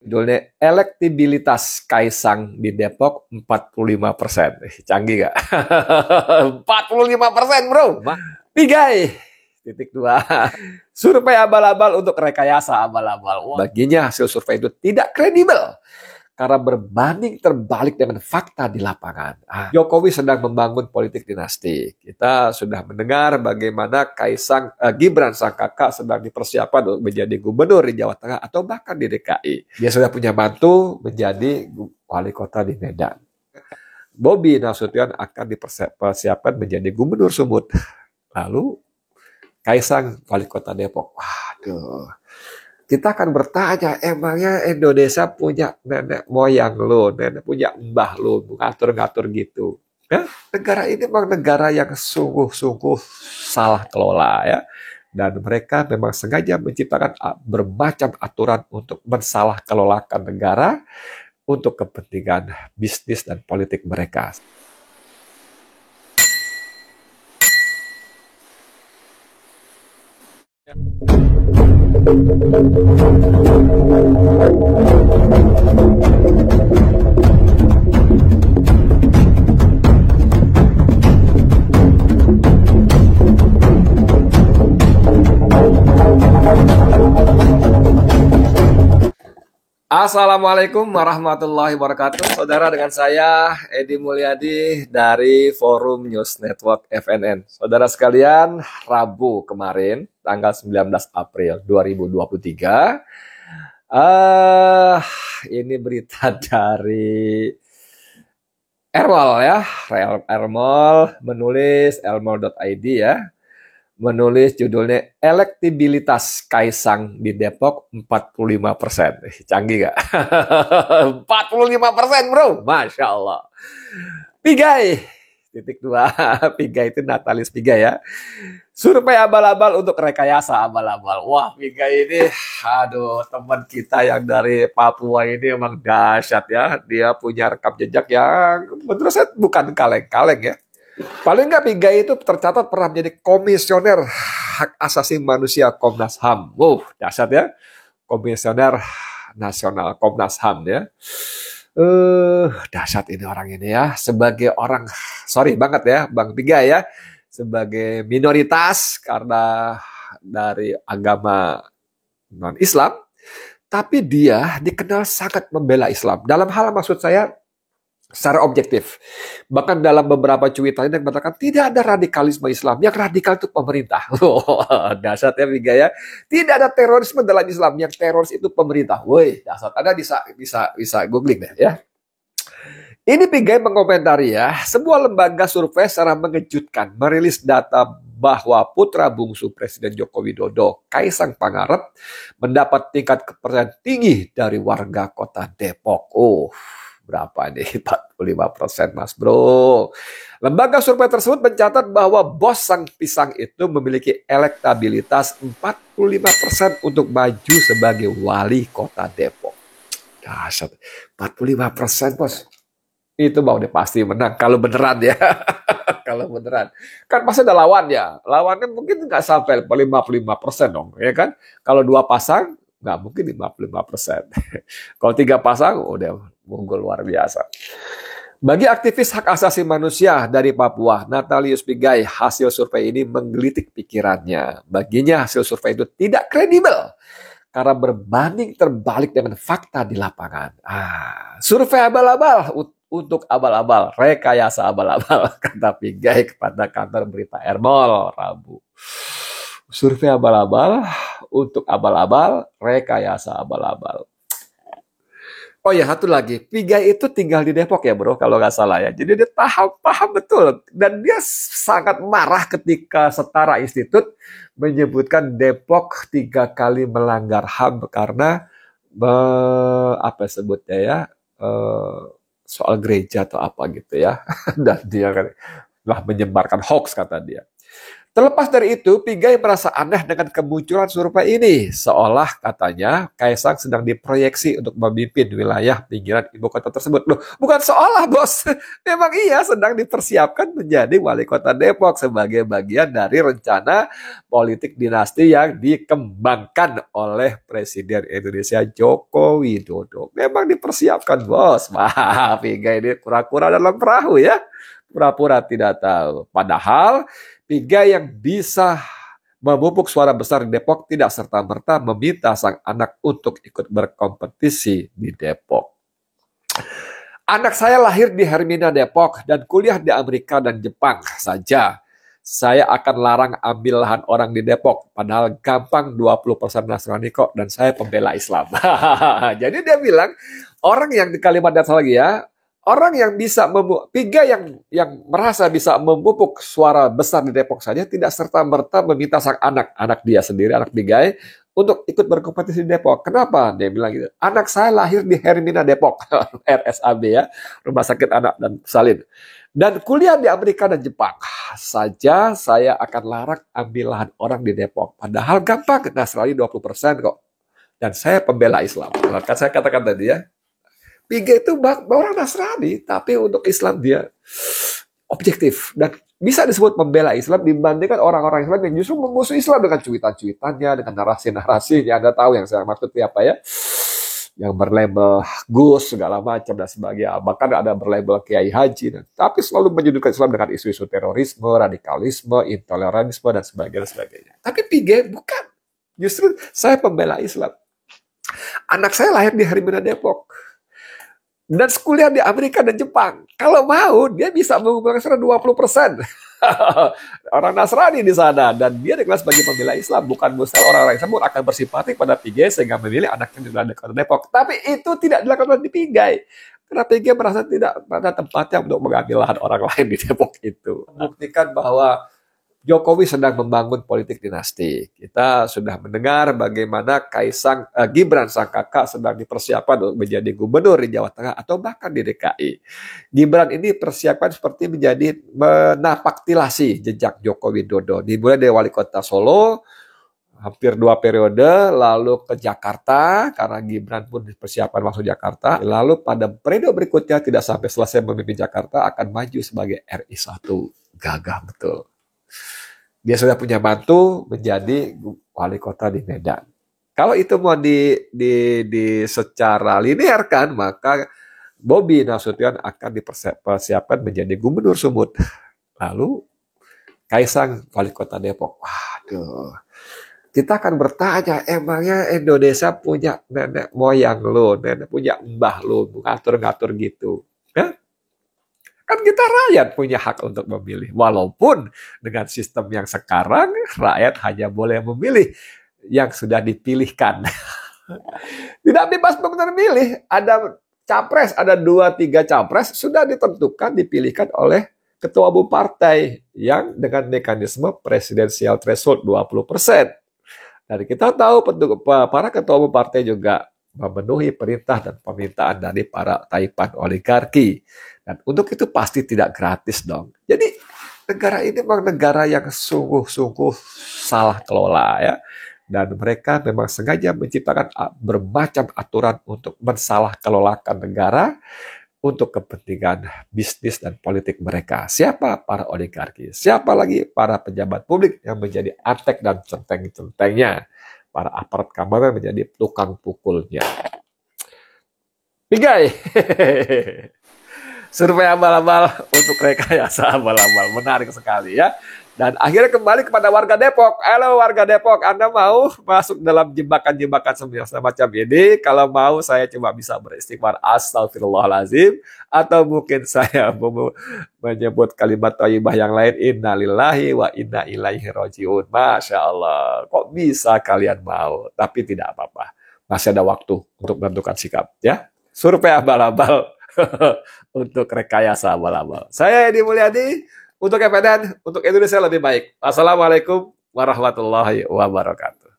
Judulnya elektibilitas Kaisang di Depok 45%. Canggih gak? 45% bro. Pigai. Titik 2. Survei abal-abal untuk rekayasa abal-abal. Baginya hasil survei itu tidak kredibel karena berbanding terbalik dengan fakta di lapangan. Jokowi sedang membangun politik dinasti. Kita sudah mendengar bagaimana Gibran sang kakak sedang dipersiapkan untuk menjadi gubernur di Jawa Tengah atau bahkan di DKI. Dia sudah punya mantu menjadi wali kota di Medan. Bobi Nasution akan dipersiapkan menjadi gubernur Sumut. Lalu Kaisang wali kota Depok. Waduh. Kita akan bertanya, emangnya Indonesia punya nenek moyang lo, punya mbah lo, ngatur-ngatur gitu. Ya, negara ini memang negara yang sungguh-sungguh salah kelola ya. Dan mereka memang sengaja menciptakan bermacam aturan untuk mensalah kelolakan negara untuk kepentingan bisnis dan politik mereka. Assalamualaikum warahmatullahi wabarakatuh. Saudara, dengan saya Edi Mulyadi dari Forum News Network FNN. Saudara sekalian, Rabu kemarin tanggal 19 April 2023 ini berita dari Ermol ya. Ermol menulis elmol.id ya. Menulis judulnya elektibilitas Kaisang di Depok 45%. Canggih gak? 45% bro. Masya Allah. Pigai. Titik 2. Pigai itu Natalis Pigai ya. Survei abal-abal untuk rekayasa abal-abal. Wah, Pigai ini, aduh, teman kita yang dari Papua ini emang dahsyat ya. Dia punya rekam jejak yang menurut saya bukan kaleng-kaleng ya. Paling nggak Pigai itu tercatat pernah menjadi komisioner hak asasi manusia Komnas HAM. Dahsyat ya. Komisioner nasional Komnas HAM ya. Dahsyat ini orang ini ya. Sebagai orang, sorry banget ya Bang Pigai ya. Sebagai minoritas karena dari agama non-Islam. Tapi dia dikenal sangat membela Islam. Dalam hal maksud saya, secara objektif. Bahkan dalam beberapa cuitannya yang mengatakan tidak ada radikalisme Islam. Yang radikal itu pemerintah. Dasar ya Pigai ya. Tidak ada terorisme dalam Islam. Yang teroris itu pemerintah. Woi, dasar. Anda bisa googling deh ya. Ini Pigai mengomentari ya, sebuah lembaga survei secara mengejutkan merilis data bahwa putra bungsu Presiden Joko Widodo, Kaisang Pangarep, mendapat tingkat kepercayaan tinggi dari warga kota Depok. Berapa nih? 45% mas bro. Lembaga survei tersebut mencatat bahwa bos sang pisang itu memiliki elektabilitas 45% untuk maju sebagai wali kota Depok. Dahsyat. 45% bos. Itu mau dia pasti menang. Kalau beneran ya. Kalau beneran. Kan pasti ada lawannya. Lawannya mungkin nggak sampai 55% dong. Ya kan? Kalau 2 pasang, nggak mungkin 55%. Kalau 3 pasang, udah unggul luar biasa. Bagi aktivis hak asasi manusia dari Papua, Natalius Pigai, hasil survei ini menggelitik pikirannya. Baginya hasil survei itu tidak kredibel karena berbanding terbalik dengan fakta di lapangan. Survei abal-abal untuk abal-abal, rekayasa abal-abal, kata Pigai kepada kantor berita Ermol Rabu. Survei abal-abal untuk abal-abal, rekayasa abal-abal. Oh ya, satu lagi. Pigai itu tinggal di Depok ya bro, kalau nggak salah ya. Jadi dia paham betul. Dan dia sangat marah ketika Setara Institut menyebutkan Depok 3 kali melanggar HAM karena apa sebutnya ya, soal gereja atau apa gitu ya. Dan dia lah menyebarkan hoax kata dia. Terlepas dari itu, Pigai merasa aneh dengan kemunculan survei ini. Seolah katanya Kaisang sedang diproyeksi untuk memimpin wilayah pinggiran ibu kota tersebut. Loh, bukan seolah, bos. Memang iya sedang dipersiapkan menjadi wali kota Depok sebagai bagian dari rencana politik dinasti yang dikembangkan oleh Presiden Indonesia Joko Widodo. Memang dipersiapkan, bos. Wah, Pigai ini kura-kura dalam perahu ya. Pura-pura tidak tahu. Padahal Pigai yang bisa memupuk suara besar di Depok tidak serta-merta meminta sang anak untuk ikut berkompetisi di Depok. Anak saya lahir di Hermina Depok dan kuliah di Amerika dan Jepang saja. Saya akan larang ambil lahan orang di Depok. Padahal gampang 20% Nasrani kok dan saya pembela Islam. Jadi dia bilang, orang yang di Kalimantan lagi ya, orang yang bisa Pigai yang merasa bisa memupuk suara besar di Depok saja tidak serta-merta meminta sang anak dia sendiri, anak Pigai, untuk ikut berkompetisi di Depok. Kenapa? Dia bilang gitu. Anak saya lahir di Hermina Depok, RSAB ya, Rumah Sakit Anak dan Salin. Dan kuliah di Amerika dan Jepang. Saja saya akan larang ambil lahan orang di Depok. Padahal gampang, Nasrani 20% kok. Dan saya pembela Islam. Kan saya katakan tadi ya, Pigai itu orang Nasrani, tapi untuk Islam dia objektif dan bisa disebut membela Islam dibandingkan orang-orang Islam yang justru memusuhi Islam dengan cuitan-cuitannya, dengan narasi-narasinya. Anda tahu yang saya maksud apa ya? Yang berlabel Gus segala macam dan sebagainya. Bahkan ada berlabel Kiai Haji, tapi selalu menyudutkan Islam dengan isu-isu terorisme, radikalisme, intoleransi dan sebagainya. Tapi Pigai bukan. Justru saya pembela Islam. Anak saya lahir di Hermina Depok. Dan kuliah di Amerika dan Jepang. Kalau mau, dia bisa mengumpulkan 20%. Orang Nasrani di sana. Dan dia dikenal sebagai pembela Islam. Bukan mustahil orang-orang Islam akan bersimpati pada Pigai sehingga memilih anaknya di kota Depok. Tapi itu tidak dilakukan di Pigai. Karena Pigai merasa tidak pada tempatnya untuk mengambil lahan orang lain di Depok itu. Buktikan bahwa Jokowi sedang membangun politik dinasti. Kita sudah mendengar bagaimana Gibran sang kakak sedang dipersiapkan untuk menjadi gubernur di Jawa Tengah atau bahkan di DKI. Gibran ini persiapan seperti menjadi menapaktilasi jejak Joko Widodo. Dimulai dari wali kota Solo, hampir 2 periode, lalu ke Jakarta, karena Gibran pun dipersiapkan masuk Jakarta. Lalu pada periode berikutnya tidak sampai selesai memimpin Jakarta, akan maju sebagai RI1. Gagah betul. Dia sudah punya mantu menjadi wali kota di Medan. Kalau itu mau di secara linear kan, maka Bobi Nasution akan dipersiapkan menjadi gubernur Sumut. Lalu Kaisang wali kota Depok. Waduh. Kita akan bertanya, emangnya Indonesia punya nenek moyang lo, nenek punya mbah lo, ngatur-ngatur gitu. Ya? Kan kita rakyat punya hak untuk memilih. Walaupun dengan sistem yang sekarang, rakyat hanya boleh memilih yang sudah dipilihkan. Tidak bebas benar milih. Ada capres, ada 2-3 capres, sudah ditentukan, dipilihkan oleh ketua umum partai yang dengan mekanisme presidensial threshold 20%. Dan kita tahu para ketua umum partai juga memenuhi perintah dan permintaan dari para taipan oligarki. Dan untuk itu pasti tidak gratis dong. Jadi negara ini memang negara yang sungguh-sungguh salah kelola ya. Dan mereka memang sengaja menciptakan bermacam aturan untuk mensalah kelolakan negara untuk kepentingan bisnis dan politik mereka. Siapa? Para oligarki. Siapa lagi? Para pejabat publik yang menjadi antek dan centeng-centengnya. Para aparat keamanan menjadi tukang pukulnya. Pigai. Survei abal-abal untuk rekayasa abal-abal. Menarik sekali ya. Dan akhirnya kembali kepada warga Depok. Halo warga Depok, Anda mau masuk dalam jebakan-jebakan semacam ini? Kalau mau, saya cuma bisa beristighfar astagfirullahalazim. Atau mungkin saya menyebut kalimat thayyibah yang lain. Innalillahi wa inna ilaihi rajiun. Masya Allah. Kok bisa kalian mau? Tapi tidak apa-apa. Masih ada waktu untuk menentukan sikap. Ya, survei abal-abal untuk rekayasa abal-abal. Saya Edi Mulyadi. Untuk FNN, untuk Indonesia lebih baik. Assalamualaikum warahmatullahi wabarakatuh.